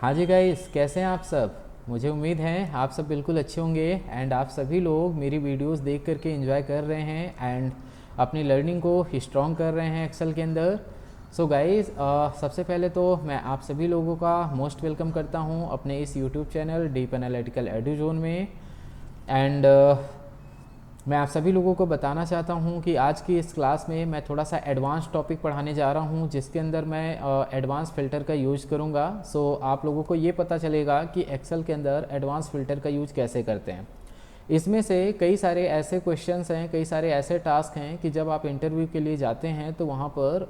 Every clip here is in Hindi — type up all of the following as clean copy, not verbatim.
हाँ जी गाइस, कैसे हैं आप सब। मुझे उम्मीद है आप सब बिल्कुल अच्छे होंगे एंड आप सभी लोग मेरी वीडियोस देख करके एंजॉय कर रहे हैं एंड अपनी लर्निंग को स्ट्रॉन्ग कर रहे हैं एक्सेल के अंदर। सो गाइस, सबसे पहले तो मैं आप सभी लोगों का मोस्ट वेलकम करता हूँ अपने इस YouTube channel deep analytical edu zone में। एंड मैं आप सभी लोगों को बताना चाहता हूं कि आज की इस क्लास में मैं थोड़ा सा एडवांस टॉपिक पढ़ाने जा रहा हूं, जिसके अंदर मैं एडवांस फ़िल्टर का यूज़ करूंगा। सो आप लोगों को ये पता चलेगा कि एक्सेल के अंदर एडवांस फ़िल्टर का यूज़ कैसे करते हैं। इसमें से कई सारे ऐसे क्वेश्चंस हैं, कई सारे ऐसे टास्क हैं कि जब आप इंटरव्यू के लिए जाते हैं तो वहाँ पर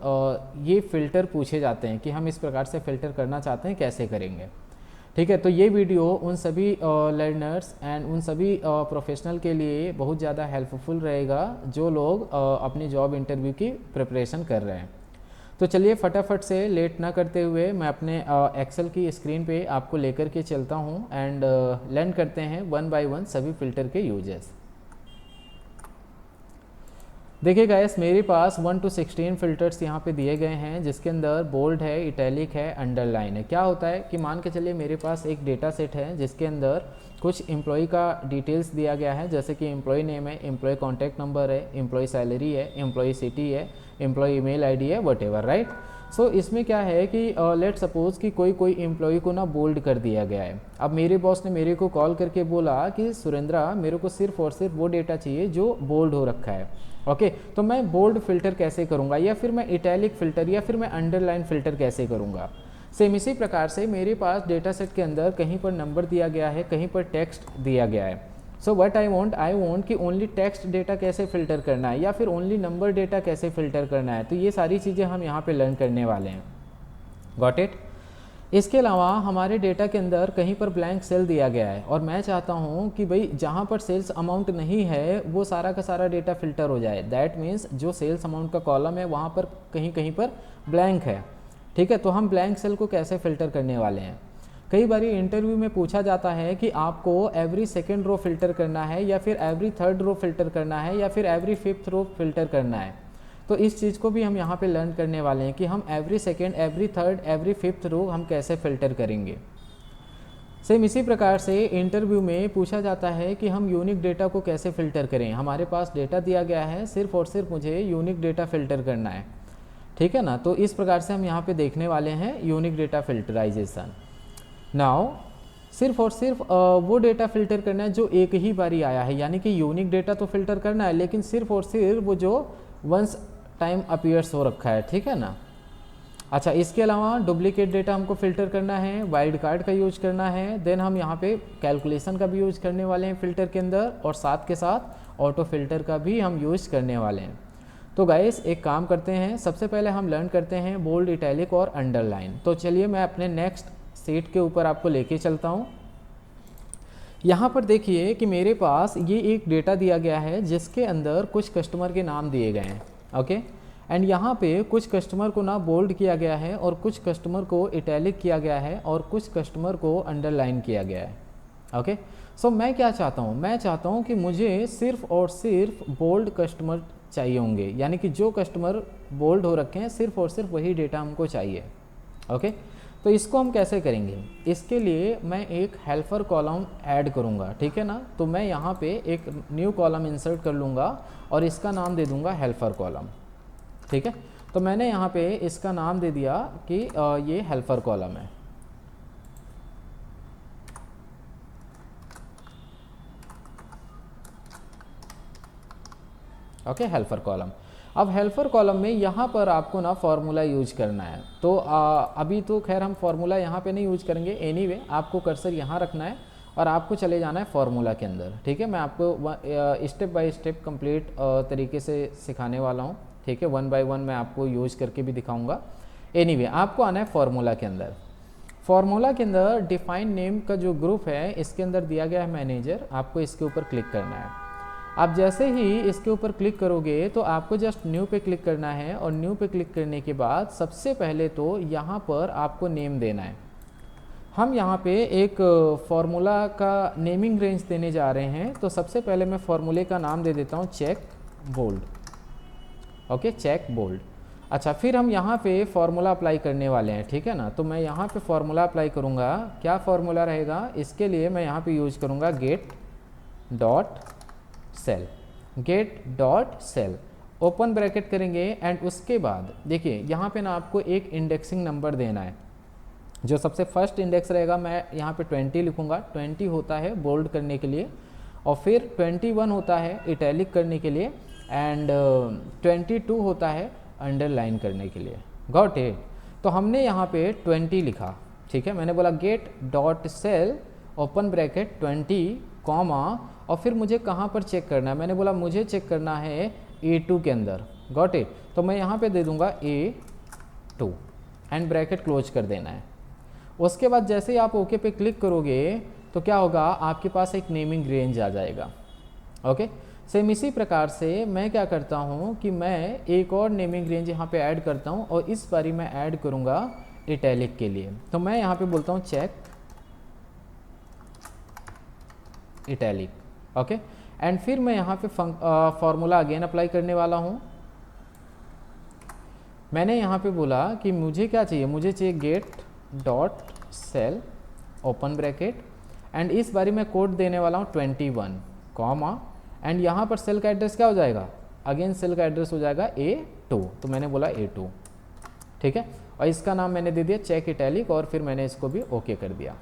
ये फ़िल्टर पूछे जाते हैं कि हम इस प्रकार से फ़िल्टर करना चाहते हैं, कैसे करेंगे। ठीक है, तो ये वीडियो उन सभी लर्नर्स एंड उन सभी प्रोफेशनल के लिए बहुत ज़्यादा हेल्पफुल रहेगा जो लोग अपनी जॉब इंटरव्यू की प्रिपरेशन कर रहे हैं। तो चलिए फटाफट से लेट ना करते हुए मैं अपने एक्सेल की स्क्रीन पे आपको लेकर के चलता हूँ एंड लर्न करते हैं वन बाय वन सभी फ़िल्टर के यूजेस। देखिए गाइस, मेरे पास 1 to 16 फ़िल्टर्स यहाँ पे दिए गए हैं, जिसके अंदर बोल्ड है, इटैलिक है, अंडरलाइन है। क्या होता है कि मान के चलिए मेरे पास एक डेटा सेट है जिसके अंदर कुछ एम्प्लॉय का डिटेल्स दिया गया है, जैसे कि एम्प्लॉय नेम है, एम्प्लॉय कॉन्टैक्ट नंबर है, एम्प्लॉय सैलरी है, एम्प्लॉय सिटी है, एम्प्लॉय ईमेल आईडी है, वट एवर, राइट। सो इसमें क्या है कि लेट सपोज़ कि कोई एम्प्लॉय को ना बोल्ड कर दिया गया है। अब मेरे बॉस ने मेरे को कॉल करके बोला कि सुरेंद्रा, मेरे को सिर्फ और सिर्फ वो डेटा चाहिए जो बोल्ड हो रखा है। ओके, तो मैं बोल्ड फिल्टर कैसे करूंगा, या फिर मैं इटैलिक फिल्टर, या फिर मैं अंडरलाइन फिल्टर कैसे करूंगा। सेम इसी प्रकार से मेरे पास डेटा सेट के अंदर कहीं पर नंबर दिया गया है, कहीं पर टेक्स्ट दिया गया है। सो व्हाट आई वांट कि ओनली टेक्स्ट डेटा कैसे फिल्टर करना है, या फिर ओनली नंबर डेटा कैसे फिल्टर करना है। तो ये सारी चीज़ें हम यहाँ पे लर्न करने वाले हैं। Got it. इसके अलावा हमारे डेटा के अंदर कहीं पर ब्लैंक सेल दिया गया है और मैं चाहता हूँ कि भाई जहाँ पर सेल्स अमाउंट नहीं है वो सारा का सारा डेटा फिल्टर हो जाए। दैट मीन्स जो सेल्स अमाउंट का कॉलम है वहाँ पर कहीं कहीं पर ब्लैंक है। ठीक है, तो हम ब्लैंक सेल को कैसे फिल्टर करने वाले हैं। कई बार इंटरव्यू में पूछा जाता है कि आपको एवरी सेकेंड रो फिल्टर करना है, या फिर एवरी थर्ड रो फिल्टर करना है, या फिर एवरी फिफ्थ रो फिल्टर करना है। तो इस चीज़ को भी हम यहाँ पे लर्न करने वाले हैं कि हम every second, every third, every fifth row हम कैसे फिल्टर करेंगे। सेम इसी प्रकार से इंटरव्यू में पूछा जाता है कि हम यूनिक डेटा को कैसे फ़िल्टर करें। हमारे पास डेटा दिया गया है, सिर्फ और सिर्फ मुझे यूनिक डेटा फ़िल्टर करना है। ठीक है ना, तो इस प्रकार से हम यहाँ पे देखने वाले हैं यूनिक डेटा फिल्टराइजेशन। नाउ सिर्फ और सिर्फ वो डेटा फिल्टर करना है जो एक ही बारी आया है, यानी कि यूनिक डेटा तो फिल्टर करना है, लेकिन सिर्फ और सिर्फ वो जो वंस टाइम अपीयर्स हो रखा है। ठीक है ना। अच्छा, इसके अलावा डुप्लीकेट डेटा हमको फिल्टर करना है, वाइल्ड कार्ड का यूज करना है, देन हम यहाँ पे कैलकुलेशन का भी यूज करने वाले हैं फिल्टर के अंदर, और साथ के साथ ऑटो फिल्टर का भी हम यूज करने वाले हैं। तो गाइस एक काम करते हैं, सबसे पहले हम लर्न करते हैं बोल्ड, इटैलिक और अंडरलाइन। तो चलिए मैं अपने नेक्स्ट सीट के ऊपर आपको लेके चलता हूँ। यहाँ पर देखिए कि मेरे पास ये एक डेटा दिया गया है जिसके अंदर कुछ कस्टमर के नाम दिए गए हैं। ओके, एंड यहाँ पे कुछ कस्टमर को ना बोल्ड किया गया है, और कुछ कस्टमर को इटैलिक किया गया है, और कुछ कस्टमर को अंडरलाइन किया गया है। ओके, सो मैं क्या चाहता हूँ, मैं चाहता हूँ कि मुझे सिर्फ और सिर्फ बोल्ड कस्टमर चाहिए होंगे, यानी कि जो कस्टमर बोल्ड हो रखे हैं सिर्फ और सिर्फ वही डेटा हमको चाहिए। ओके, तो इसको हम कैसे करेंगे, इसके लिए मैं एक हेल्पर कॉलम ऐड करूँगा। ठीक है ना, तो मैं यहाँ पे एक न्यू कॉलम इंसर्ट कर लूँगा और इसका नाम दे दूँगा हेल्पर कॉलम। ठीक है, तो मैंने यहाँ पे इसका नाम दे दिया कि ये हेल्पर कॉलम है। Okay, helper column. अब हेल्पर कॉलम में यहाँ पर आपको ना फॉर्मूला यूज करना है। तो अभी तो खैर हम फॉर्मूला यहाँ पे नहीं यूज करेंगे, एनीवे आपको कर्सर यहाँ रखना है और आपको चले जाना है फॉर्मूला के अंदर। ठीक है, मैं आपको स्टेप बाय स्टेप कंप्लीट तरीके से सिखाने वाला हूँ। ठीक है, वन बाय वन मैं आपको यूज करके भी दिखाऊंगा। एनीवे आपको आना है फॉर्मूला के अंदर। फॉर्मूला के अंदर डिफाइन नेम का जो ग्रुप है इसके अंदर दिया गया है मैनेजर, आपको इसके ऊपर क्लिक करना है। आप जैसे ही इसके ऊपर क्लिक करोगे तो आपको जस्ट न्यू पे क्लिक करना है, और न्यू पे क्लिक करने के बाद सबसे पहले तो यहाँ पर आपको नेम देना है। हम यहाँ पे एक फॉर्मूला का नेमिंग रेंज देने जा रहे हैं, तो सबसे पहले मैं फॉर्मूले का नाम दे देता हूँ check bold. Okay, check bold. अच्छा, फिर हम यहाँ पे फॉर्मूला अप्लाई करने वाले हैं, ठीक है ना। तो मैं यहाँ पे फॉर्मूला अप्लाई करूँगा। क्या फॉर्मूला रहेगा इसके लिए? मैं यहाँ पे यूज करूँगा get dot cell, get dot cell open bracket करेंगे। एंड उसके बाद देखिए यहाँ पे ना आपको एक इंडेक्सिंग नंबर देना है। जो सबसे फर्स्ट इंडेक्स रहेगा मैं यहाँ पे 20 लिखूँगा। 20 होता है बोल्ड करने के लिए, और फिर 21 होता है इटैलिक करने के लिए, एंड 22 होता है अंडरलाइन करने के लिए। Got it? तो हमने यहाँ पे 20 लिखा, ठीक है। मैंने बोला get dot cell open bracket 20 comma, और फिर मुझे कहाँ पर चेक करना है? मैंने बोला मुझे चेक करना है A2 के अंदर। Got it? तो मैं यहाँ पे दे दूँगा A2 एंड ब्रैकेट क्लोज कर देना है। उसके बाद जैसे ही आप ओके पे क्लिक करोगे तो क्या होगा, आपके पास एक नेमिंग रेंज आ जाएगा। ओके, सेम इसी प्रकार से मैं क्या करता हूँ कि मैं एक और नेमिंग रेंज यहाँ पे ऐड करता हूँ, और इस बारी मैं ऐड करूँगा इटैलिक के लिए। तो मैं यहाँ पे बोलता हूँ चेक इटैलिक। ओके, एंड फिर मैं यहाँ पे फॉर्मूला अगेन अप्लाई करने वाला हूँ। मैंने यहाँ पे बोला कि मुझे क्या चाहिए, मुझे चाहिए get dot cell open bracket, and इस बारी मैं कोड देने वाला हूँ 21 कॉमा, एंड यहाँ पर सेल का एड्रेस क्या हो जाएगा? अगेन सेल का एड्रेस हो जाएगा A2। तो मैंने बोला A2, ठीक है। और इसका नाम मैंने दे दिया चेक इटैलिक, और फिर मैंने इसको भी ओके कर दिया।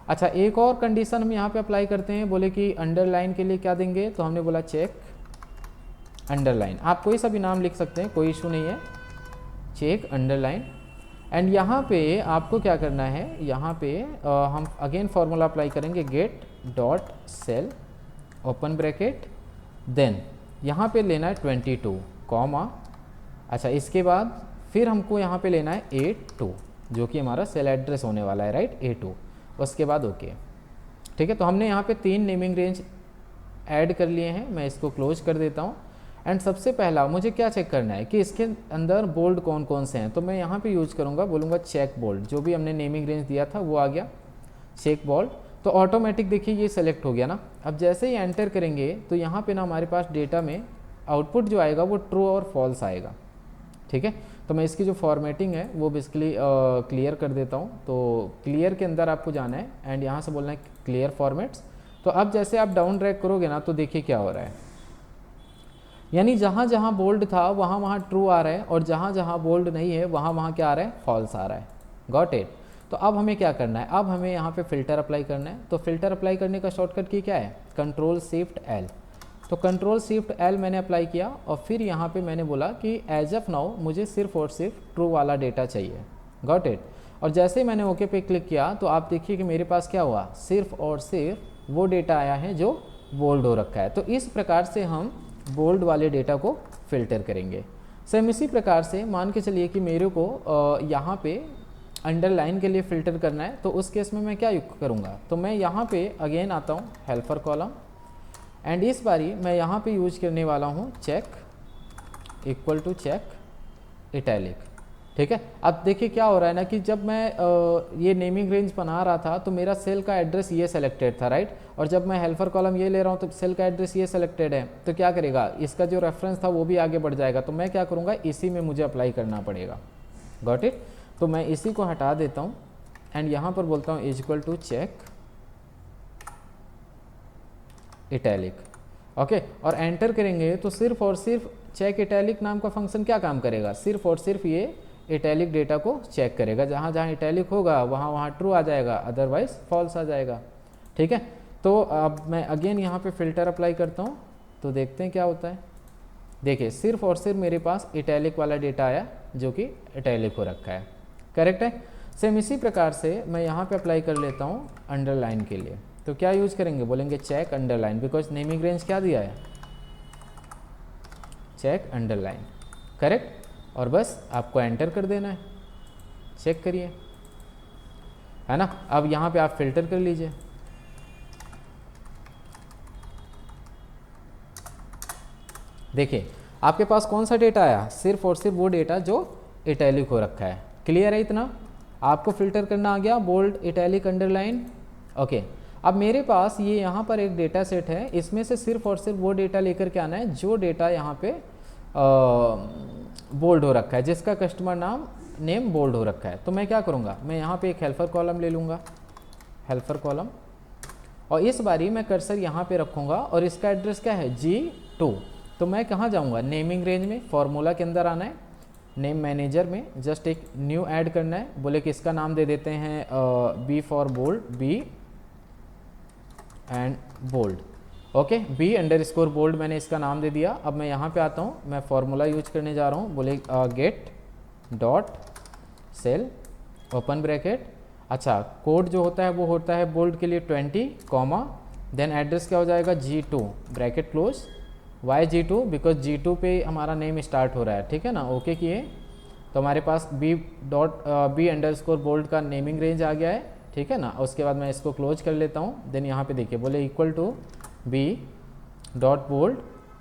अच्छा, एक और कंडीशन हम यहाँ पे अप्लाई करते हैं। बोले कि अंडरलाइन के लिए क्या देंगे? तो हमने बोला चेक अंडरलाइन। आप कोई सा भी नाम लिख सकते हैं, कोई इशू नहीं है, चेक अंडरलाइन। एंड यहाँ पे आपको क्या करना है, यहाँ पे हम अगेन फार्मूला अप्लाई करेंगे get dot cell open bracket, then यहाँ पे लेना है 22 कॉमा। अच्छा, इसके बाद फिर हमको यहाँ पे लेना है A2 जो कि हमारा सेल एड्रेस होने वाला है, राइट, A2। उसके बाद ओके, ठीक है। तो हमने यहाँ पे 3 नेमिंग रेंज ऐड कर लिए हैं। मैं इसको क्लोज कर देता हूँ। एंड सबसे पहला मुझे क्या चेक करना है कि इसके अंदर बोल्ड कौन कौन से हैं। तो मैं यहाँ पे यूज करूँगा, बोलूँगा चेक बोल्ड। जो भी हमने नेमिंग रेंज दिया था वो आ गया, चेक बोल्ड। तो ऑटोमेटिक देखिए ये सेलेक्ट हो गया ना। अब जैसे ही एंटर करेंगे तो यहाँ पे ना हमारे पास डेटा में आउटपुट जो आएगा वो ट्रू और फॉल्स आएगा, ठीक है। तो मैं इसकी जो फॉर्मेटिंग है वो बेसिकली क्लियर कर देता हूँ। तो क्लियर के अंदर आपको जाना है एंड यहाँ से बोलना है क्लियर फॉर्मेट्स। तो अब जैसे आप डाउन ड्रैग करोगे ना तो देखिए क्या हो रहा है, यानी जहाँ जहाँ बोल्ड था वहाँ वहाँ ट्रू आ रहा है, और जहाँ जहाँ बोल्ड नहीं है वहाँ वहाँ क्या आ रहा है, फॉल्स आ रहा है। Got it? तो अब हमें क्या करना है, अब हमें यहाँ पे फ़िल्टर अप्लाई करना है। तो फ़िल्टर अप्लाई करने का शॉर्टकट की क्या है, कंट्रोल शिफ्ट एल। तो कंट्रोल शिफ्ट एल मैंने अप्लाई किया, और फिर यहाँ पे मैंने बोला कि एज ऑफ नाउ मुझे सिर्फ और सिर्फ ट्रू वाला डेटा चाहिए। Got it? और जैसे ही मैंने ओके पे क्लिक किया तो आप देखिए कि मेरे पास क्या हुआ, सिर्फ और सिर्फ वो डेटा आया है जो बोल्ड हो रखा है। तो इस प्रकार से हम बोल्ड वाले डेटा को फिल्टर करेंगे। सेम इसी प्रकार से मान के चलिए कि मेरे को यहाँ पे अंडरलाइन के लिए फ़िल्टर करना है। तो उस केस में मैं क्या करूँगा, तो मैं यहाँ पे अगेन आता हूँ हेल्पर कॉलम, एंड इस बारी मैं यहाँ पे यूज करने वाला हूँ check equal to check italic, ठीक है। अब देखिए क्या हो रहा है ना कि जब मैं ये नेमिंग रेंज बना रहा था तो मेरा सेल का एड्रेस ये सेलेक्टेड था, राइट। और जब मैं हेल्पर कॉलम ये ले रहा हूँ तो सेल का एड्रेस ये सेलेक्टेड है, तो क्या करेगा, इसका जो रेफरेंस था वो भी आगे बढ़ जाएगा। तो मैं क्या करूँगा, इसी में मुझे अप्लाई करना पड़ेगा। Got it? तो मैं इसी को हटा देता हूँ एंड यहाँ पर बोलता हूँ equal to check italic, okay. और एंटर करेंगे तो सिर्फ और सिर्फ चेक इटैलिक नाम का फंक्शन क्या काम करेगा, सिर्फ और सिर्फ ये इटैलिक डेटा को चेक करेगा। जहाँ जहाँ इटैलिक होगा वहाँ वहाँ ट्रू आ जाएगा, अदरवाइज फॉल्स आ जाएगा, ठीक है। तो अब मैं अगेन यहाँ पे फ़िल्टर अप्लाई करता हूँ, तो देखते हैं क्या होता है। देखिए सिर्फ और सिर्फ मेरे पास इटैलिक वाला डेटा आया जो कि इटैलिक हो रखा है, करेक्ट है। सेम इसी प्रकार से मैं यहाँ पे अप्लाई कर लेता हूँ अंडरलाइन के लिए। तो क्या यूज करेंगे, बोलेंगे check underline, because naming range क्या दिया है, चेक अंडरलाइन, करेक्ट। और बस आपको एंटर कर देना है, चेक करिए, है ना। अब यहाँ पे आप फिल्टर कर लीजिए, देखिए आपके पास कौन सा डेटा आया, सिर्फ और सिर्फ वो डेटा जो इटैलिक हो रखा है। क्लियर है इतना? आपको फिल्टर करना आ गया, बोल्ड, इटैलिक, अंडरलाइन, ओके। अब मेरे पास ये यहाँ पर एक डेटा सेट है, इसमें से सिर्फ और सिर्फ वो डेटा लेकर के आना है जो डेटा यहाँ पे बोल्ड हो रखा है, जिसका कस्टमर नाम नेम बोल्ड हो रखा है। तो मैं क्या करूँगा, मैं यहाँ पे एक हेल्पर कॉलम ले लूँगा, हेल्पर कॉलम, और इस बारी मैं कर्सर यहाँ पे रखूँगा और इसका एड्रेस क्या है G2। तो मैं कहाँ जाऊँगा, नेमिंग रेंज में, फॉर्मूला के अंदर आना है, नेम मैनेजर में जस्ट एक न्यू ऐड करना है, बोले कि इसका नाम दे देते हैं B for bold, B and bold, okay, B underscore bold मैंने इसका नाम दे दिया। अब मैं यहाँ पे आता हूँ, मैं फॉर्मूला यूज करने जा रहा हूँ, बोले get dot cell open bracket, अच्छा कोड जो होता है वो होता है बोल्ड के लिए 20 कॉमा, देन एड्रेस क्या हो जाएगा G2 bracket close, Y G2 because G2 पे हमारा नेम स्टार्ट हो रहा है, ठीक है ना। ओके किए तो हमारे पास बी अंडर स्कोर बोल्ड का नेमिंग रेंज आ गया है, ठीक है ना। उसके बाद मैं इसको क्लोज कर लेता हूँ, देन यहाँ पे देखिए बोले equal to B dot bold,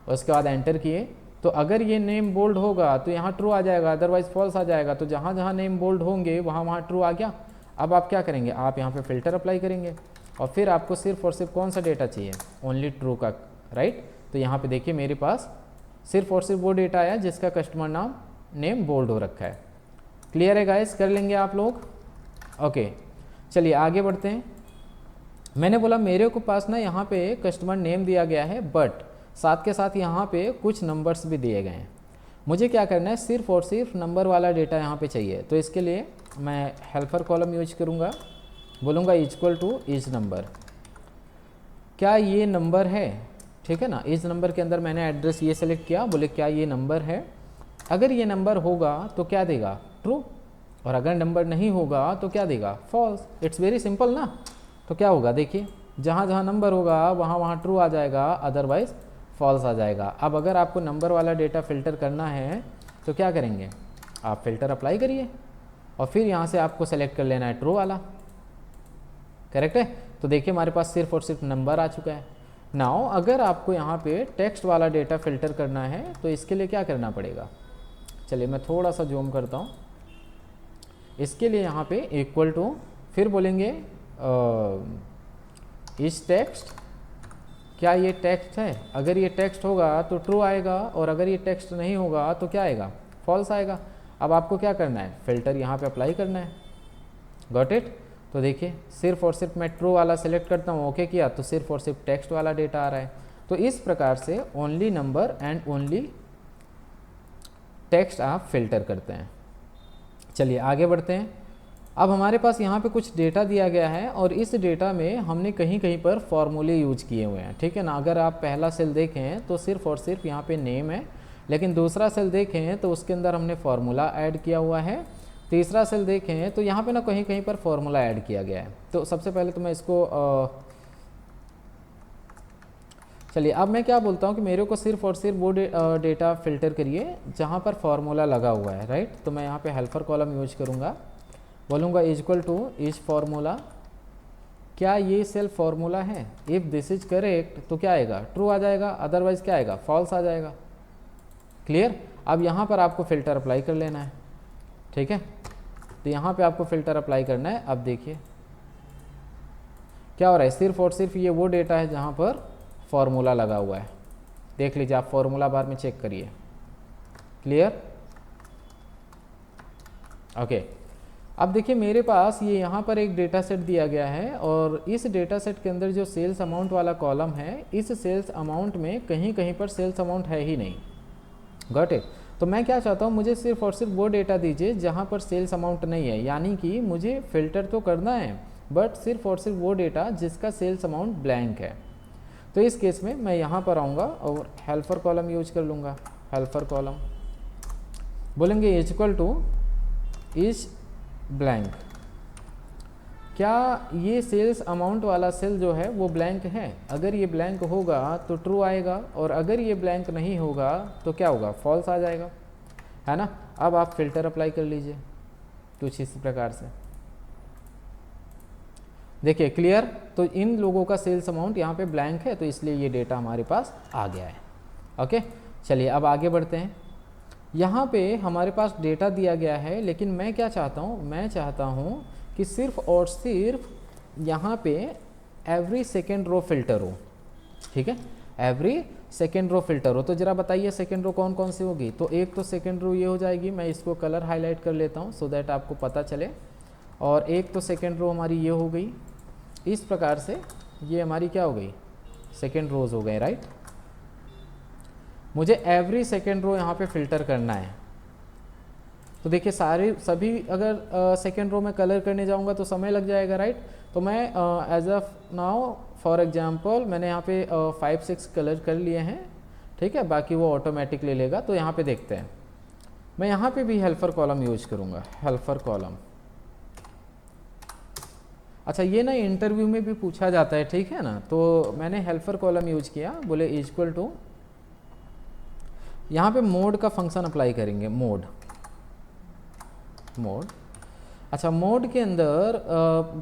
उसके बाद एंटर किए। तो अगर ये नेम बोल्ड होगा तो यहाँ ट्रू आ जाएगा, अदरवाइज फॉल्स आ जाएगा। तो जहाँ जहाँ नेम बोल्ड होंगे वहाँ ट्रू आ गया। अब आप क्या करेंगे, आप यहाँ पे फिल्टर अप्लाई करेंगे और फिर आपको सिर्फ और सिर्फ कौन सा डेटा चाहिए, ओनली ट्रू का, राइट। तो यहाँ पे देखिए मेरे पास सिर्फ और सिर्फ वो डेटा आया जिसका कस्टमर नाम नेम बोल्ड हो रखा है। क्लियर है गाइस, कर लेंगे आप लोग, ओके। चलिए आगे बढ़ते हैं। मैंने बोला मेरे को पास ना यहाँ पे कस्टमर नेम दिया गया है, बट साथ के साथ यहाँ पे कुछ नंबर्स भी दिए गए हैं। मुझे क्या करना है, सिर्फ और सिर्फ नंबर वाला डेटा यहाँ पे चाहिए। तो इसके लिए मैं हेल्पर कॉलम यूज करूँगा, बोलूँगा इक्वल टू इज नंबर, क्या ये नंबर है, ठीक है ना। इस नंबर के अंदर मैंने एड्रेस ये सेलेक्ट किया, बोले क्या ये नंबर है, अगर ये नंबर होगा तो क्या देगा ट्रू, और अगर नंबर नहीं होगा तो क्या देगा फॉल्स। इट्स वेरी सिंपल ना। तो क्या होगा देखिए, जहाँ जहाँ नंबर होगा वहाँ ट्रू आ जाएगा, अदरवाइज फॉल्स आ जाएगा। अब अगर आपको नंबर वाला डेटा फिल्टर करना है तो क्या करेंगे, आप फिल्टर अप्लाई करिए और फिर यहाँ से आपको सेलेक्ट कर लेना है ट्रू वाला, करेक्ट है। तो देखिए हमारे पास सिर्फ और सिर्फ नंबर आ चुका है। नाउ अगर आपको यहाँ पे टेक्स्ट वाला डेटा फिल्टर करना है तो इसके लिए क्या करना पड़ेगा, चलिए मैं थोड़ा सा जूम करता हूँ। इसके लिए यहाँ पे इक्वल टू, फिर बोलेंगे इस टेक्स्ट, क्या ये टेक्स्ट है, अगर ये टेक्स्ट होगा तो ट्रू आएगा और अगर ये टेक्स्ट नहीं होगा तो क्या आएगा फॉल्स आएगा। अब आपको क्या करना है, फिल्टर यहाँ पे अप्लाई करना है, गॉट इट। तो देखिए सिर्फ और सिर्फ मैं ट्रू वाला सेलेक्ट करता हूँ, ओके किया तो सिर्फ और सिर्फ टेक्स्ट वाला डेटा आ रहा है। तो इस प्रकार से only number and only text आप फिल्टर करते हैं। चलिए आगे बढ़ते हैं। अब हमारे पास यहाँ पे कुछ डेटा दिया गया है और इस डेटा में हमने कहीं कहीं पर फॉर्मूले यूज किए हुए हैं, ठीक है ना। अगर आप पहला सेल देखें तो सिर्फ और सिर्फ यहाँ पे नेम है, लेकिन दूसरा सेल देखें तो उसके अंदर हमने फार्मूला ऐड किया हुआ है। तीसरा सेल देखें तो यहाँ पे ना कहीं कहीं पर फॉर्मूला ऐड किया गया है। तो सबसे पहले तो मैं इसको चलिए अब मैं क्या बोलता हूँ कि मेरे को सिर्फ और सिर्फ वो डेटा फिल्टर करिए जहाँ पर फार्मूला लगा हुआ है, राइट। तो मैं यहाँ पे हेल्पर कॉलम यूज करूँगा, बोलूँगा इक्वल टू इज फार्मूला, क्या ये सेल फार्मूला है, इफ़ दिस इज करेक्ट तो क्या आएगा ट्रू आ जाएगा, अदरवाइज क्या आएगा फॉल्स आ जाएगा। क्लियर। अब यहाँ पर आपको फ़िल्टर अप्लाई कर लेना है, ठीक है। तो यहाँ पे आपको फ़िल्टर अप्लाई करना है। अब देखिए क्या हो रहा है, सिर्फ और सिर्फ ये वो डेटा है जहाँ पर फॉर्मूला लगा हुआ है। देख लीजिए आप फॉर्मूला बार में चेक करिए। Clear, okay. अब देखिए मेरे पास ये यहाँ पर एक डेटा सेट दिया गया है और इस डेटा सेट के अंदर जो सेल्स अमाउंट वाला कॉलम है, इस सेल्स अमाउंट में कहीं कहीं पर सेल्स अमाउंट है ही नहीं, गॉट इट। तो मैं क्या चाहता हूँ, मुझे सिर्फ और सिर्फ वो डेटा दीजिए जहाँ पर सेल्स अमाउंट नहीं है, यानी कि मुझे फ़िल्टर तो करना है बट सिर्फ और सिर्फ वो डेटा जिसका सेल्स अमाउंट ब्लैंक है। तो इस केस में मैं यहाँ पर आऊँगा और हेल्पर कॉलम यूज कर लूँगा। हेल्पर कॉलम बोलेंगे इक्वल टू इज ब्लैंक, क्या ये सेल्स अमाउंट वाला सेल जो है वो ब्लैंक है, अगर ये ब्लैंक होगा तो ट्रू आएगा और अगर ये ब्लैंक नहीं होगा तो क्या होगा फॉल्स आ जाएगा, है ना। अब आप फिल्टर अप्लाई कर लीजिए कुछ इस प्रकार से, देखिए क्लियर। तो इन लोगों का सेल्स अमाउंट यहाँ पे ब्लैंक है तो इसलिए ये डेटा हमारे पास आ गया है, ओके। चलिए अब आगे बढ़ते हैं। यहाँ पे हमारे पास डेटा दिया गया है, लेकिन मैं क्या चाहता हूँ, मैं चाहता हूँ कि सिर्फ और सिर्फ यहाँ पे एवरी सेकेंड रो फिल्टर हो, ठीक है। एवरी सेकेंड रो फिल्टर हो। तो जरा बताइए सेकेंड रो कौन कौन सी होगी। तो एक तो सेकेंड रो ये हो जाएगी, मैं इसको कलर हाईलाइट कर लेता हूँ सो दैट आपको पता चले। और एक तो सेकेंड रो हमारी ये हो गई, इस प्रकार से ये हमारी क्या हो गई, सेकेंड रोज हो गए, राइट। मुझे एवरी सेकेंड रो यहाँ पे फिल्टर करना है। तो देखिए सभी अगर सेकेंड रो में कलर करने जाऊँगा तो समय लग जाएगा, राइट। तो मैं as of now for example मैंने यहाँ पे 5-6 कलर कर लिए हैं, ठीक है, बाकी वो ऑटोमेटिक ले लेगा। तो यहाँ पे देखते हैं, मैं यहाँ पे भी हेल्पर कॉलम यूज करूँगा, हेल्पर कॉलम। अच्छा ये ना इंटरव्यू में भी पूछा जाता है, ठीक है ना। तो मैंने हेल्पर कॉलम यूज किया, बोले इक्वल टू, यहाँ पे मोड का फंक्शन अप्लाई करेंगे, मोड। अच्छा मोड के अंदर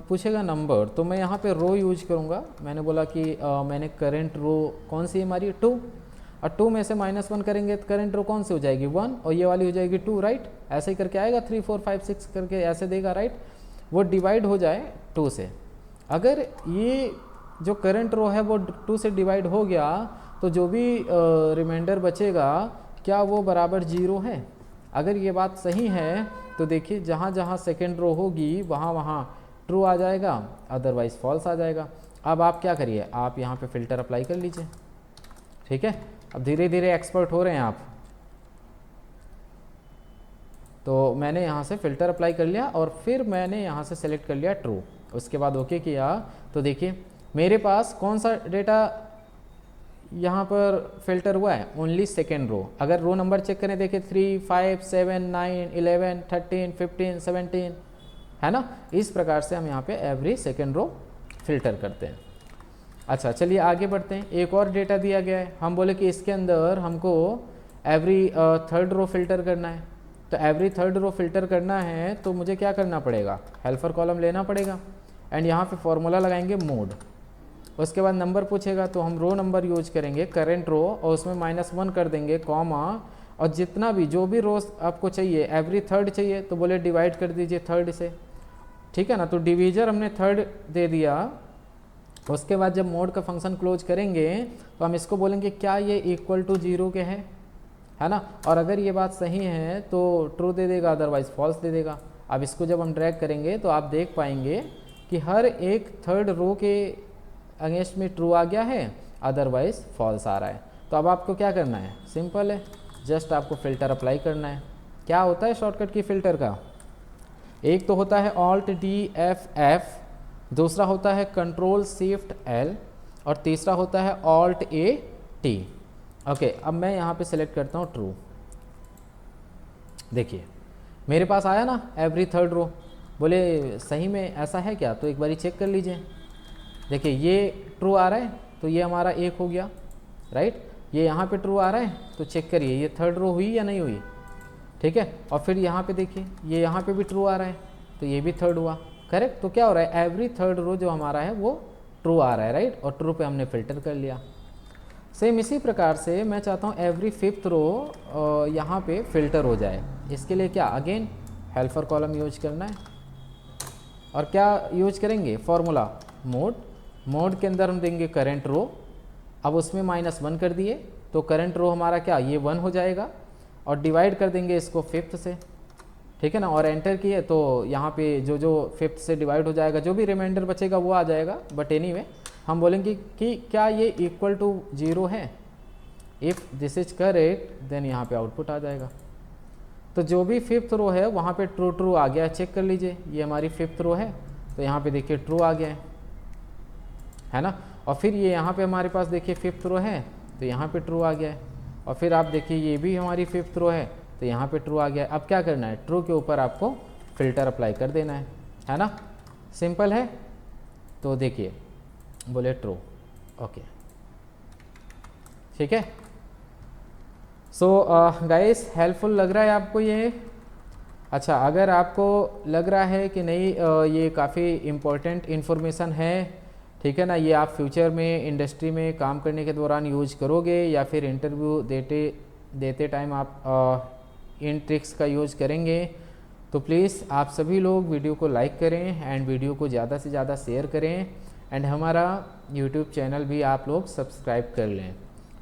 पूछेगा नंबर, तो मैं यहाँ पे रो यूज करूँगा। मैंने बोला कि मैंने करंट रो कौन सी हमारी 2, और 2 में से -1 करेंगे तो करंट रो कौन सी हो जाएगी 1, और ये वाली हो जाएगी 2, राइट। ऐसे ही करके आएगा 3 4 5 6 करके ऐसे देगा, राइट। वो डिवाइड हो जाए 2 से। अगर ये जो करंट रो है वो 2 से डिवाइड हो गया तो जो भी रिमाइंडर बचेगा क्या वो बराबर 0 है। अगर ये बात सही है तो देखिए जहाँ जहाँ सेकेंड रो होगी वहाँ वहाँ ट्रू आ जाएगा, अदरवाइज फॉल्स आ जाएगा। अब आप क्या करिए, आप यहाँ पे फिल्टर अप्लाई कर लीजिए, ठीक है। अब धीरे धीरे एक्सपर्ट हो रहे हैं आप। तो मैंने यहाँ से फ़िल्टर अप्लाई कर लिया और फिर मैंने यहाँ से सेलेक्ट कर लिया ट्रू, उसके बाद ओके किया। तो देखिए मेरे पास कौन सा डेटा यहाँ पर फिल्टर हुआ है, ओनली सेकेंड रो। अगर रो नंबर चेक करें देखिए 3 5 7 9 11 13 15 17, है ना। इस प्रकार से हम यहाँ पे एवरी सेकेंड रो फिल्टर करते हैं। अच्छा चलिए आगे बढ़ते हैं। एक और डेटा दिया गया है, हम बोले कि इसके अंदर हमको एवरी थर्ड रो फिल्टर करना है। तो एवरी थर्ड रो फिल्टर करना है तो मुझे क्या करना पड़ेगा, हेल्पर कॉलम लेना पड़ेगा एंड यहाँ पे फॉर्मूला लगाएंगे मोड। उसके बाद नंबर पूछेगा तो हम रो नंबर यूज करेंगे करंट रो और उसमें -1 कर देंगे कॉमा, और जितना भी जो भी रोज आपको चाहिए एवरी थर्ड चाहिए तो बोले डिवाइड कर दीजिए थर्ड से, ठीक है ना। तो डिवीजर हमने थर्ड दे दिया। उसके बाद जब मोड का फंक्शन क्लोज करेंगे तो हम इसको बोलेंगे क्या ये इक्वल टू 0 के है ना। और अगर ये बात सही है तो ट्रू दे देगा, अदरवाइज फॉल्स दे देगा। अब इसको जब हम ड्रैग करेंगे तो आप देख पाएंगे कि हर एक थर्ड रो के अगेंस्ट में ट्रू आ गया है, अदरवाइज फॉल्स आ रहा है। तो अब आपको क्या करना है, सिंपल है, जस्ट आपको फ़िल्टर अप्लाई करना है। क्या होता है शॉर्टकट की फ़िल्टर का, एक तो होता है Alt+D+F, दूसरा होता है Ctrl+Shift+L और तीसरा होता है Alt+A+T। ओके अब मैं यहाँ पे सेलेक्ट करता हूँ ट्रू। देखिए मेरे पास आया ना एवरी थर्ड रो। बोले सही में ऐसा है क्या, तो एक बारी चेक कर लीजिए। देखिए ये ट्रू आ रहा है तो ये हमारा 1 हो गया, राइट। ये यहाँ पे ट्रू आ रहा है तो चेक करिए ये थर्ड रो हुई या नहीं हुई, ठीक है। और फिर यहाँ पे देखिए ये यहाँ पे भी ट्रू आ रहा है तो ये भी थर्ड हुआ, करेक्ट। तो क्या हो रहा है, एवरी थर्ड रो जो हमारा है वो ट्रू आ रहा है, राइट। और ट्रू पे हमने फ़िल्टर कर लिया। सेम इसी प्रकार से मैं चाहता हूँ एवरी फिफ्थ रो यहाँ पे फ़िल्टर हो जाए। इसके लिए क्या, अगेन हेल्पर कॉलम यूज करना है और क्या यूज करेंगे, फॉर्मूला मोड के अंदर हम देंगे करंट रो। अब उसमें -1 कर दिए तो करंट रो हमारा क्या, ये 1 हो जाएगा और डिवाइड कर देंगे इसको फिफ्थ से, ठीक है ना। और एंटर किए तो यहाँ पे जो फिफ्थ से डिवाइड हो जाएगा, जो भी रिमाइंडर बचेगा वो आ जाएगा। बट एनीवे हम बोलेंगे कि क्या ये इक्वल टू 0 है। If this is correct then यहाँ पे आउटपुट आ जाएगा। तो जो भी फिफ्थ रो है वहाँ पे ट्रू आ गया, चेक कर लीजिए। ये हमारी फिफ्थ रो है तो यहाँ पे देखिए ट्रू आ गया है ना। और फिर ये यहाँ पे हमारे पास देखिए फिफ्थ रो है तो यहाँ पे ट्रू आ गया है। और फिर आप देखिए ये भी हमारी फिफ्थ रो है तो यहाँ पे ट्रू आ गया है। अब क्या करना है, ट्रू के ऊपर आपको फ़िल्टर अप्लाई कर देना है ना। सिंपल है। तो देखिए बोले ट्रू, ओके ठीक है। सो गाइस हेल्पफुल लग रहा है आपको ये। अच्छा अगर आपको लग रहा है कि नहीं ये काफ़ी इम्पोर्टेंट इन्फॉर्मेशन है, ठीक है ना, ये आप फ्यूचर में इंडस्ट्री में काम करने के दौरान यूज करोगे या फिर इंटरव्यू देते टाइम आप इन ट्रिक्स का यूज करेंगे, तो प्लीज़ आप सभी लोग वीडियो को लाइक करें एंड वीडियो को ज़्यादा से ज़्यादा शेयर करें एंड हमारा यूट्यूब चैनल भी आप लोग सब्सक्राइब कर लें।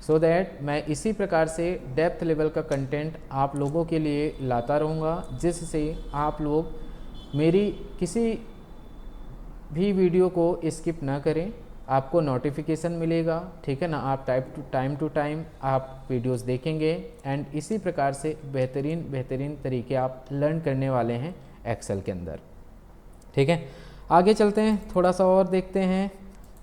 सो दैट मैं इसी प्रकार से डेप्थ लेवल का कंटेंट आप लोगों के लिए लाता रहूँगा, जिससे आप लोग मेरी किसी भी वीडियो को स्किप ना करें, आपको नोटिफिकेशन मिलेगा, ठीक है ना। आप टाइम टू टाइम आप वीडियोस देखेंगे एंड इसी प्रकार से बेहतरीन तरीके आप लर्न करने वाले हैं एक्सेल के अंदर, ठीक है। आगे चलते हैं, थोड़ा सा और देखते हैं।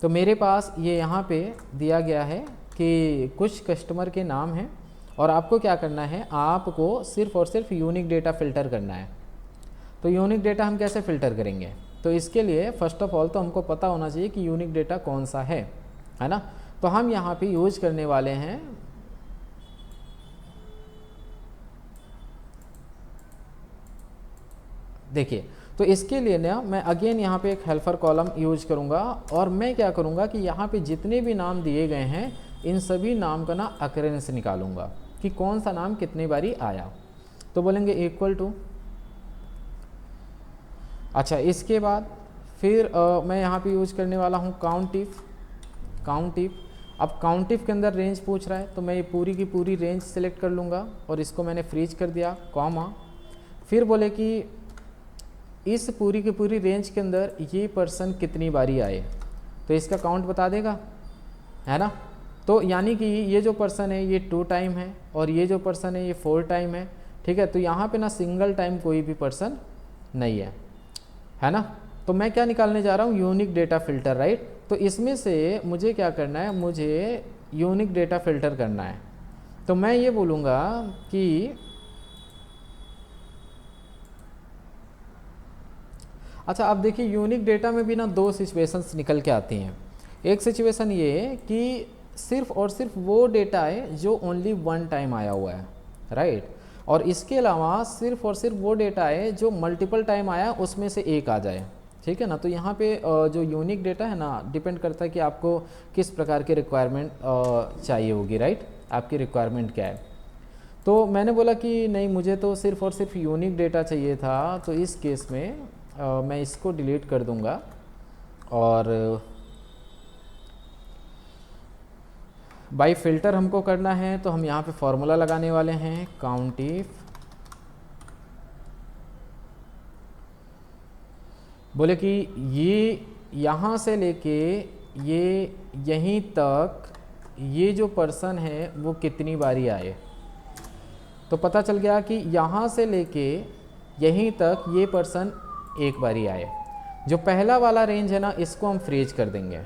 तो मेरे पास ये यहाँ पे दिया गया है कि कुछ कस्टमर के नाम हैं और आपको क्या करना है, आपको सिर्फ़ और सिर्फ यूनिक डेटा फ़िल्टर करना है। तो यूनिक डेटा हम कैसे फ़िल्टर करेंगे? तो इसके लिए फ़र्स्ट ऑफ ऑल तो हमको पता होना चाहिए कि यूनिक डेटा कौन सा है ना। तो हम यहाँ पे यूज करने वाले हैं देखिए, तो इसके लिए ना मैं अगेन यहाँ पे एक हेल्पर कॉलम यूज करूँगा और मैं क्या करूँगा कि यहाँ पे जितने भी नाम दिए गए हैं इन सभी नाम का ना अकरेंस निकालूंगा कि कौन सा नाम कितनी बारी आया। तो बोलेंगे इक्वल टू, अच्छा इसके बाद फिर मैं यहाँ पे यूज करने वाला हूँ काउंट इफ। अब काउंट इफ के अंदर रेंज पूछ रहा है तो मैं ये पूरी की पूरी रेंज सेलेक्ट कर लूँगा और इसको मैंने फ्रीज कर दिया, कॉमा। फिर बोले कि इस पूरी की पूरी रेंज के अंदर ये पर्सन कितनी बारी आए, तो इसका काउंट बता देगा, है ना। तो यानी कि ये जो पर्सन है ये 2 टाइम है और ये जो पर्सन है ये 4 टाइम है, ठीक है। तो यहाँ पे ना सिंगल टाइम कोई भी पर्सन नहीं है ना। तो मैं क्या निकालने जा रहा हूँ, यूनिक डेटा फ़िल्टर, राइट। तो इसमें से मुझे क्या करना है, मुझे यूनिक डेटा फ़िल्टर करना है। तो मैं ये बोलूँगा कि अच्छा अब देखिए यूनिक डेटा में भी ना 2 सिचुएशंस निकल के आती हैं। एक सिचुएशन ये है कि सिर्फ और सिर्फ वो डेटा है जो ओनली 1 टाइम आया हुआ है, राइट। और इसके अलावा सिर्फ और सिर्फ वो डेटा है जो मल्टीपल टाइम आया उसमें से एक आ जाए, ठीक है ना। तो यहाँ पे जो यूनिक डेटा है ना डिपेंड करता है कि आपको किस प्रकार की रिक्वायरमेंट चाहिए होगी, राइट। आपकी रिक्वायरमेंट क्या है। तो मैंने बोला कि नहीं, मुझे तो सिर्फ और सिर्फ यूनिक डेटा चाहिए था। तो इस केस में मैं इसको डिलीट कर दूंगा और बाय फिल्टर हमको करना है तो हम यहाँ पे फॉर्मूला लगाने वाले हैं काउंट इफ, बोले कि ये यहाँ से लेके ये यहीं तक ये जो पर्सन है वो कितनी बारी आए। तो पता चल गया कि यहाँ से लेके यहीं तक ये पर्सन एक बारी आए। जो पहला वाला रेंज है ना इसको हम फ्रीज कर देंगे,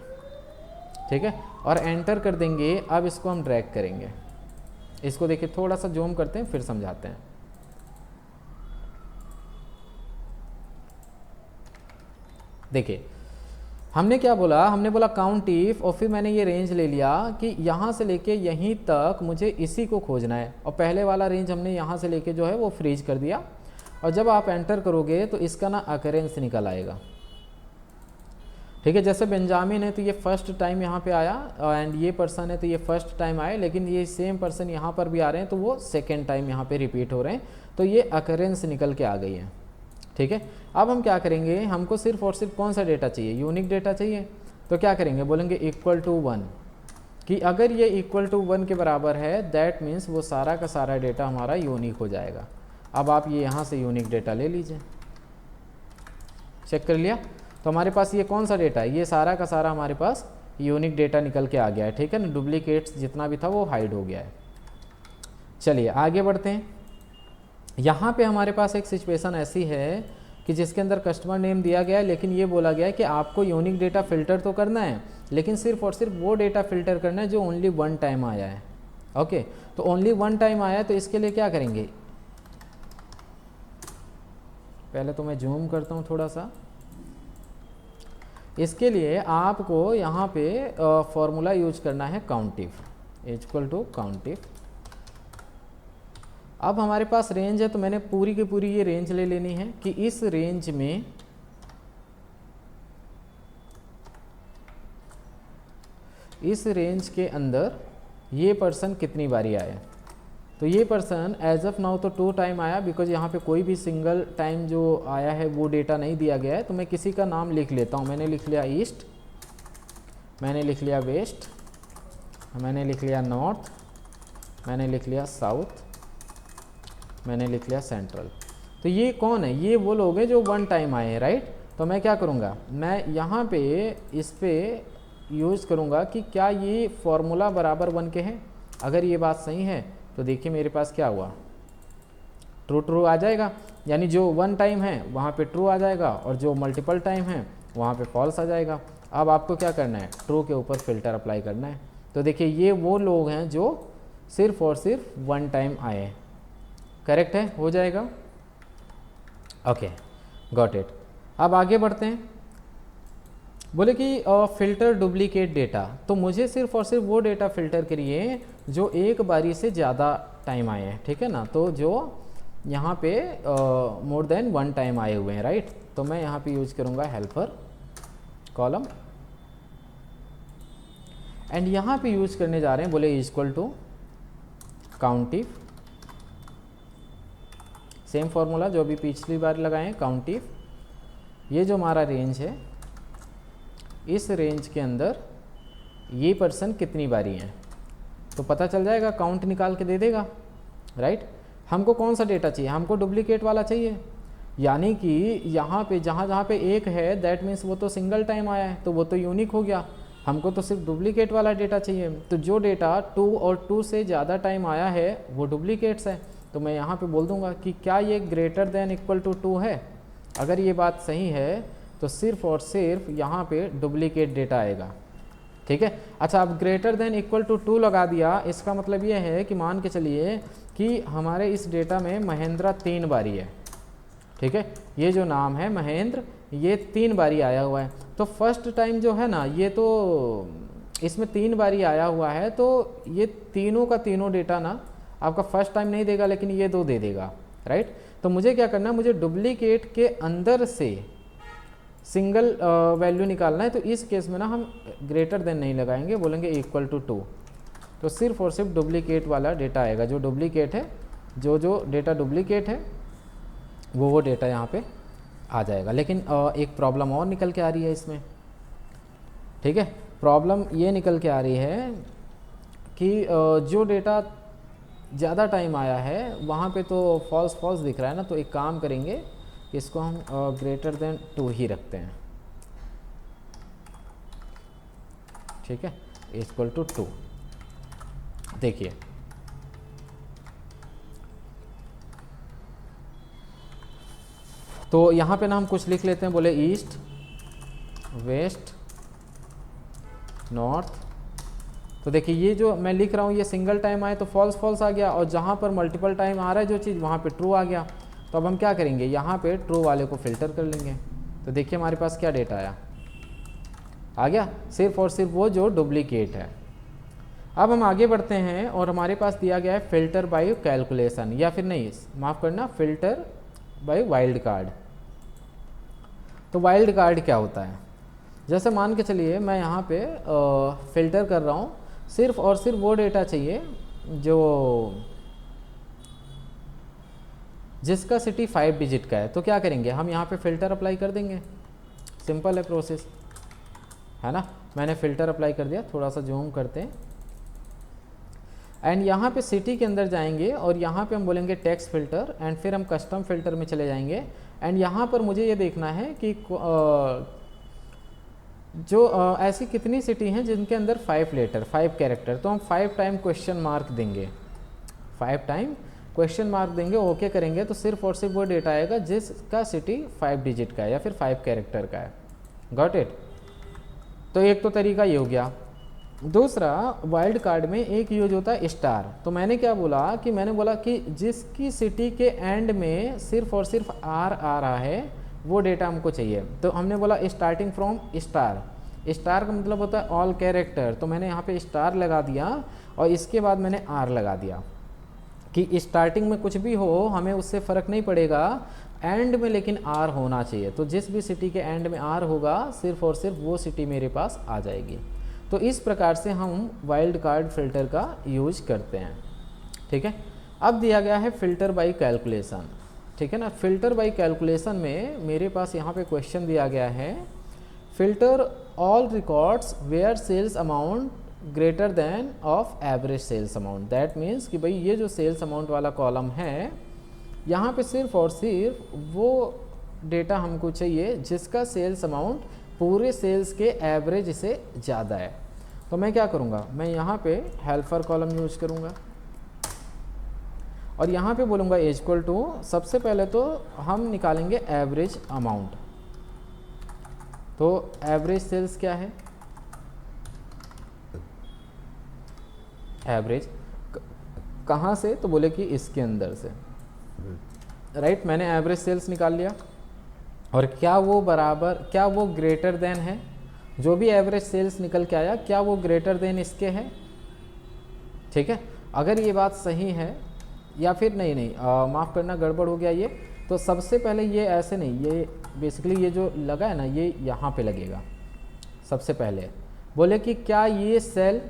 ठीक है, और एंटर कर देंगे। अब इसको हम ड्रैग करेंगे। इसको देखिए थोड़ा सा जूम करते हैं फिर समझाते हैं। देखिए हमने क्या बोला, हमने बोला काउंट इफ और फिर मैंने ये रेंज ले लिया कि यहाँ से लेके यहीं तक मुझे इसी को खोजना है और पहले वाला रेंज हमने यहाँ से लेके जो है वो फ्रीज कर दिया। और जब आप एंटर करोगे तो इसका ना अकरेंस निकल आएगा, ठीक है। जैसे बेंजामिन है तो ये फर्स्ट टाइम यहाँ पे आया एंड ये पर्सन है तो ये फर्स्ट टाइम आए, लेकिन ये सेम पर्सन यहाँ पर भी आ रहे हैं तो वो सेकेंड टाइम यहाँ पे रिपीट हो रहे हैं। तो ये अकरेंस निकल के आ गई है, ठीक है। अब हम क्या करेंगे, हमको सिर्फ और सिर्फ कौन सा डेटा चाहिए, यूनिक डेटा चाहिए। तो क्या करेंगे, बोलेंगे इक्वल टू 1 कि अगर ये इक्वल टू 1 के बराबर है दैट मीन्स वो सारा का सारा डेटा हमारा यूनिक हो जाएगा। अब आप ये यहाँ से यूनिक डेटा ले लीजिए, चेक कर लिया। तो हमारे पास ये कौन सा डेटा है, ये सारा का सारा हमारे पास यूनिक डेटा निकल के आ गया है, ठीक है ना। डुप्लीकेट्स जितना भी था वो हाइड हो गया है। चलिए आगे बढ़ते हैं। यहाँ पे हमारे पास एक सिचुएशन ऐसी है कि जिसके अंदर कस्टमर नेम दिया गया है लेकिन ये बोला गया है कि आपको यूनिक डेटा फ़िल्टर तो करना है लेकिन सिर्फ और सिर्फ वो डेटा फ़िल्टर करना है जो ओनली 1 टाइम आया है। ओके, तो ओनली 1 टाइम आया है तो इसके लिए क्या करेंगे, पहले तो मैं जूम करता हूँ थोड़ा सा। इसके लिए आपको यहाँ पे फॉर्मूला यूज करना है count if equal to count if. अब हमारे पास रेंज है तो मैंने पूरी की पूरी ये रेंज ले लेनी है कि इस रेंज में इस रेंज के अंदर ये पर्सन कितनी बारी आए। तो ये पर्सन एज ऑफ नाउ तो 2 टाइम आया बिकॉज यहाँ पे कोई भी सिंगल टाइम जो आया है वो डेटा नहीं दिया गया है। तो मैं किसी का नाम लिख लेता हूँ। मैंने लिख लिया ईस्ट, मैंने लिख लिया वेस्ट, मैंने लिख लिया नॉर्थ, मैंने लिख लिया साउथ, मैंने लिख लिया सेंट्रल। तो ये कौन है? ये वो लोग हैं जो वन टाइम आए हैं, राइट। तो मैं क्या करूँगा, मैं यहाँ पे इस पे यूज़ करूँगा कि क्या ये फॉर्मूला बराबर वन के हैं। अगर ये बात सही है तो देखिए मेरे पास क्या हुआ, ट्रू ट्रू आ जाएगा, यानी जो वन टाइम है वहाँ पे ट्रू आ जाएगा और जो मल्टीपल टाइम है वहाँ पे फॉल्स आ जाएगा। अब आपको क्या करना है, ट्रू के ऊपर फिल्टर अप्लाई करना है। तो देखिए ये वो लोग हैं जो सिर्फ और सिर्फ वन टाइम आए हैं। करेक्ट है, हो जाएगा। Okay, got it. अब आगे बढ़ते हैं। बोले कि फ़िल्टर डुप्लीकेट डेटा, तो मुझे सिर्फ और सिर्फ वो डेटा फ़िल्टर करिए जो एक बारी से ज़्यादा टाइम आए हैं, ठीक है ना। तो जो यहाँ पे मोर देन वन टाइम आए हुए हैं, राइट। तो मैं यहाँ पे यूज करूँगा हेल्पर कॉलम, एंड यहाँ पे यूज करने जा रहे हैं, बोले इक्वल टू काउंटिव, सेम फॉर्मूला जो अभी पिछली बार लगाएं, काउंटिव। ये जो हमारा रेंज है, इस रेंज के अंदर ये पर्सन कितनी बारी हैं तो पता चल जाएगा, काउंट निकाल के दे देगा, राइट। हमको कौन सा डेटा चाहिए, हमको डुप्लीकेट वाला चाहिए, यानी कि यहाँ पे जहाँ पे एक है दैट मीन्स वो तो सिंगल टाइम आया है तो वो तो यूनिक हो गया। हमको तो सिर्फ डुप्लीकेट वाला डेटा चाहिए। तो जो डेटा 2 और 2 से ज़्यादा टाइम आया है वो डुप्लीकेट्स है। तो मैं यहाँ पे बोल दूंगा कि क्या ये ग्रेटर देन इक्वल टू 2 है। अगर ये बात सही है तो सिर्फ और सिर्फ यहाँ पे डुप्लीकेट डेटा आएगा, ठीक है। अच्छा, अब ग्रेटर देन इक्वल टू 2 लगा दिया, इसका मतलब ये है कि मान के चलिए कि हमारे इस डेटा में महेंद्रा 3 बारी है, ठीक है। ये जो नाम है महेंद्र, ये 3 बारी आया हुआ है। तो फर्स्ट टाइम जो है ना, ये तो इसमें 3 बारी आया हुआ है, तो ये तीनों का तीनों डेटा ना आपका फर्स्ट टाइम नहीं देगा, लेकिन ये 2 दे देगा, राइट। तो मुझे क्या करना है, मुझे डुप्लीकेट के अंदर से सिंगल वैल्यू निकालना है। तो इस केस में ना हम ग्रेटर देन नहीं लगाएंगे, बोलेंगे इक्वल टू 2। तो सिर्फ और सिर्फ डुप्लीकेट वाला डेटा आएगा, जो डुप्लीकेट है, जो डेटा डुप्लीकेट है वो डेटा यहाँ पे आ जाएगा। लेकिन एक प्रॉब्लम और निकल के आ रही है इसमें, ठीक है। प्रॉब्लम ये निकल के आ रही है कि जो डेटा ज़्यादा टाइम आया है वहाँ पे तो फॉल्स दिख रहा है ना। तो एक काम करेंगे, इसको हम ग्रेटर देन 2 ही रखते हैं, ठीक है, इक्वल टू 2। देखिए तो यहाँ पे ना हम कुछ लिख लेते हैं, बोले ईस्ट, वेस्ट, नॉर्थ। तो देखिए ये जो मैं लिख रहा हूँ ये सिंगल टाइम आए तो फॉल्स आ गया, और जहाँ पर मल्टीपल टाइम आ रहा है जो चीज़ वहाँ पे ट्रू आ गया। तो अब हम क्या करेंगे, यहाँ पे ट्रू वाले को फिल्टर कर लेंगे। तो देखिए हमारे पास क्या डेटा आया, आ गया सिर्फ और सिर्फ वो जो डुप्लीकेट है। अब हम आगे बढ़ते हैं और हमारे पास दिया गया है फिल्टर बाय कैलकुलेशन, या फिर नहीं माफ़ करना, फिल्टर बाय वाइल्ड कार्ड। तो वाइल्ड कार्ड क्या होता है, जैसे मान के चलिए मैं यहाँ पे फ़िल्टर कर रहा हूँ, सिर्फ और सिर्फ वो डेटा चाहिए जो जिसका सिटी 5 डिजिट का है। तो क्या करेंगे, हम यहाँ पे फ़िल्टर अप्लाई कर देंगे, सिंपल है प्रोसेस, है ना। मैंने फ़िल्टर अप्लाई कर दिया, थोड़ा सा जूम करते हैं, एंड यहाँ पे सिटी के अंदर जाएंगे और यहाँ पे हम बोलेंगे टेक्स्ट फ़िल्टर, एंड फिर हम कस्टम फ़िल्टर में चले जाएंगे। एंड यहाँ पर मुझे ये देखना है कि ऐसी कितनी सिटी हैं जिनके अंदर 5 लेटर 5 कैरेक्टर। तो हम 5 टाइम क्वेश्चन मार्क देंगे, 5 टाइम क्वेश्चन मार्क देंगे, ओके करेंगे, तो सिर्फ और सिर्फ वो डेटा आएगा जिसका सिटी 5 डिजिट का है या फिर 5 कैरेक्टर का है। Got it. तो एक तो तरीका ये हो गया। दूसरा, वाइल्ड कार्ड में एक यूज होता है स्टार। तो मैंने क्या बोला कि मैंने बोला कि जिसकी सिटी के एंड में सिर्फ और सिर्फ आर आ रहा है वो डेटा हमको चाहिए। तो हमने बोला स्टार्टिंग फ्रॉम स्टार। स्टार का मतलब होता है ऑल कैरेक्टर। तो मैंने यहाँ पे स्टार लगा दिया और इसके बाद मैंने आर लगा दिया कि स्टार्टिंग में कुछ भी हो हमें उससे फ़र्क नहीं पड़ेगा, एंड में लेकिन आर होना चाहिए। तो जिस भी सिटी के एंड में आर होगा सिर्फ और सिर्फ वो सिटी मेरे पास आ जाएगी। तो इस प्रकार से हम वाइल्ड कार्ड फ़िल्टर का यूज करते हैं, ठीक है। अब दिया गया है फ़िल्टर बाय कैलकुलेशन, ठीक है ना। फ़िल्टर बाय कैलकुलेशन में मेरे पास यहाँ पे क्वेश्चन दिया गया है, filter all records where sales amount greater than of average sales amount. That means कि भाई ये जो सेल्स अमाउंट वाला कॉलम है यहाँ पे सिर्फ और सिर्फ वो डेटा हमको चाहिए जिसका सेल्स अमाउंट पूरे सेल्स के एवरेज से ज़्यादा है। तो मैं क्या करूँगा, मैं यहाँ पे हेल्पर कॉलम यूज करूँगा और यहाँ पे बोलूँगा इज इक्वल टू, सबसे पहले तो हम निकालेंगे एवरेज अमाउंट। तो एवरेज सेल्स क्या है, एवरेज कहाँ से, तो बोले कि इसके अंदर से, राइट। मैंने एवरेज सेल्स निकाल लिया और क्या वो बराबर, क्या वो ग्रेटर देन है, जो भी एवरेज सेल्स निकल के आया क्या वो ग्रेटर देन इसके है, ठीक है। अगर ये बात सही है या फिर नहीं माफ़ करना गड़बड़ हो गया ये, तो सबसे पहले ये ऐसे नहीं, ये बेसिकली ये जो लगा है ना ये यहाँ पे लगेगा। सबसे पहले बोले कि क्या ये सेल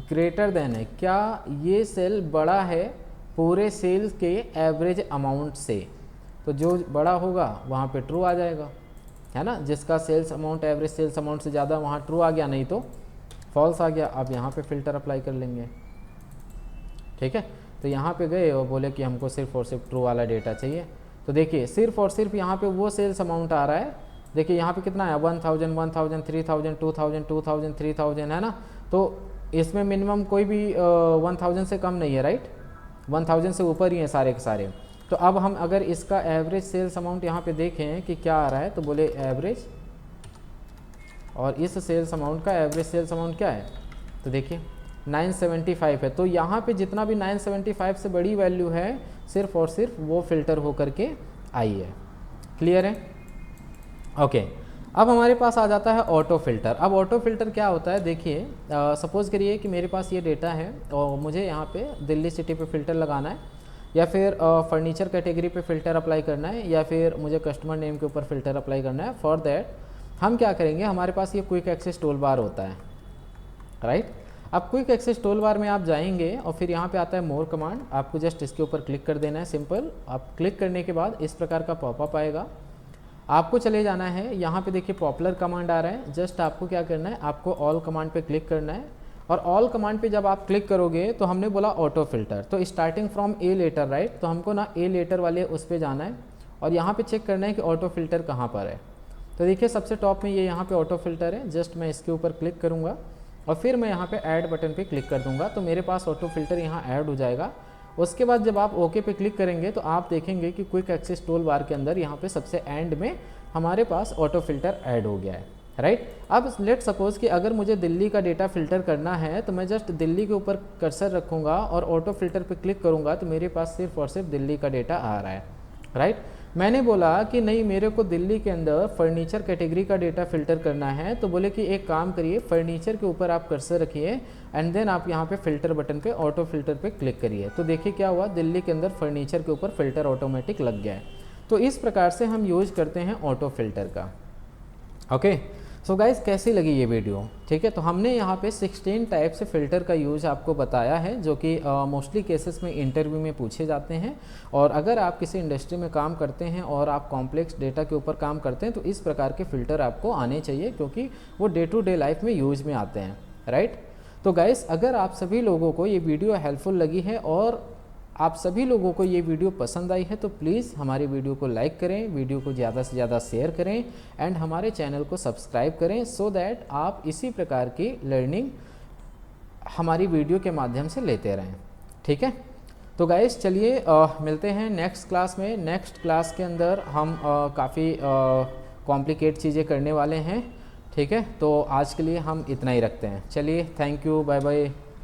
ग्रेटर देन है, क्या ये सेल बड़ा है पूरे सेल्स के एवरेज अमाउंट से, तो जो बड़ा होगा वहाँ पे ट्रू आ जाएगा, है ना। जिसका sales amount average sales amount से ज़्यादा वहाँ ट्रू आ गया, नहीं तो फॉल्स आ गया। अब यहाँ पे फिल्टर अप्लाई कर लेंगे, ठीक है। तो यहाँ पे गए और बोले कि हमको सिर्फ और सिर्फ ट्रू वाला डेटा चाहिए। तो देखिए सिर्फ और सिर्फ यहाँ पे वो सेल्स अमाउंट आ रहा है, देखिए यहाँ पे कितना है 1000, 1000, 3000, 2000, 2000, 3000, है ना। तो इसमें मिनिमम कोई भी 1000 से कम नहीं है, राइट, 1000 से ऊपर ही है सारे के सारे। तो अब हम अगर इसका एवरेज सेल्स अमाउंट यहाँ पे देखें कि क्या आ रहा है, तो बोले एवरेज, और इस सेल्स अमाउंट का एवरेज सेल्स अमाउंट क्या है, तो देखिए 975 है। तो यहाँ पे जितना भी 975 से बड़ी वैल्यू है सिर्फ और सिर्फ वो फिल्टर होकर के आई है। क्लियर है, ओके। अब हमारे पास आ जाता है ऑटो फिल्टर। अब ऑटो फिल्टर क्या होता है, देखिए सपोज़ करिए कि मेरे पास ये डेटा है और मुझे यहाँ पे दिल्ली सिटी पे फ़िल्टर लगाना है, या फिर फर्नीचर कैटेगरी पे फ़िल्टर अप्लाई करना है, या फिर मुझे कस्टमर नेम के ऊपर फ़िल्टर अप्लाई करना है। फॉर दैट हम क्या करेंगे, हमारे पास ये क्विक एक्सेस टूल बार होता है, राइट। अब क्विक एक्सेस टूल बार में आप जाएंगे और फिर यहाँ पे आता है मोर कमांड, आपको जस्ट इसके ऊपर क्लिक कर देना है, सिंपल। आप क्लिक करने के बाद इस प्रकार का पॉपअप आएगा, आपको चले जाना है, यहाँ पे देखिए पॉपुलर कमांड आ रहा है, जस्ट आपको क्या करना है, आपको ऑल कमांड पे क्लिक करना है। और ऑल कमांड पे जब आप क्लिक करोगे तो हमने बोला ऑटो फिल्टर, तो starting from A letter, right, तो हमको ना ए लेटर वाले उस पर जाना है और यहाँ पे चेक करना है कि ऑटो फिल्टर कहाँ पर है। तो देखिए सबसे टॉप में ये यहाँ पे ऑटो फिल्टर है, जस्ट मैं इसके ऊपर क्लिक करूँगा और फिर मैं यहाँ पे ऐड बटन पे क्लिक कर दूँगा, तो मेरे पास ऑटो फिल्टर यहाँ ऐड हो जाएगा। उसके बाद जब आप ओके पे क्लिक करेंगे तो आप देखेंगे कि क्विक एक्सेस टूल बार के अंदर यहाँ पे सबसे एंड में हमारे पास ऑटो फिल्टर ऐड हो गया है, राइट। अब लेट सपोज कि अगर मुझे दिल्ली का डेटा फिल्टर करना है तो मैं जस्ट दिल्ली के ऊपर कर्सर रखूँगा और ऑटो फिल्टर पे क्लिक करूँगा तो मेरे पास सिर्फ और सिर्फ दिल्ली का डेटा आ रहा है, राइट। मैंने बोला कि नहीं मेरे को दिल्ली के अंदर फर्नीचर कैटेगरी का डेटा फिल्टर करना है, तो बोले कि एक काम करिए, फर्नीचर के ऊपर आप कर्सर रखिए एंड देन आप यहाँ पे फिल्टर बटन पे ऑटो फिल्टर पे क्लिक करिए। तो देखिए क्या हुआ, दिल्ली के अंदर फर्नीचर के ऊपर फिल्टर ऑटोमेटिक लग गया है। तो इस प्रकार से हम यूज करते हैं ऑटो फिल्टर का, ओके। सो गाइस कैसी लगी ये वीडियो, ठीक है। तो हमने यहाँ पे 16 टाइप से फ़िल्टर का यूज़ आपको बताया है, जो कि मोस्टली केसेस में इंटरव्यू में पूछे जाते हैं। और अगर आप किसी इंडस्ट्री में काम करते हैं और आप कॉम्प्लेक्स डेटा के ऊपर काम करते हैं तो इस प्रकार के फ़िल्टर आपको आने चाहिए, क्योंकि वो डे टू डे लाइफ में यूज़ में आते हैं, राइट। तो गाइस अगर आप सभी लोगों को ये वीडियो हेल्पफुल लगी है और आप सभी लोगों को ये वीडियो पसंद आई है तो प्लीज़ हमारी वीडियो को लाइक करें, वीडियो को ज़्यादा से ज़्यादा शेयर करें एंड हमारे चैनल को सब्सक्राइब करें, सो दैट आप इसी प्रकार की लर्निंग हमारी वीडियो के माध्यम से लेते रहें, ठीक है। तो गाइस चलिए मिलते हैं नेक्स्ट क्लास में। नेक्स्ट क्लास के अंदर हम काफ़ी कॉम्प्लिकेट चीज़ें करने वाले हैं, ठीक है। तो आज के लिए हम इतना ही रखते हैं, चलिए थैंक यू, बाय बाय।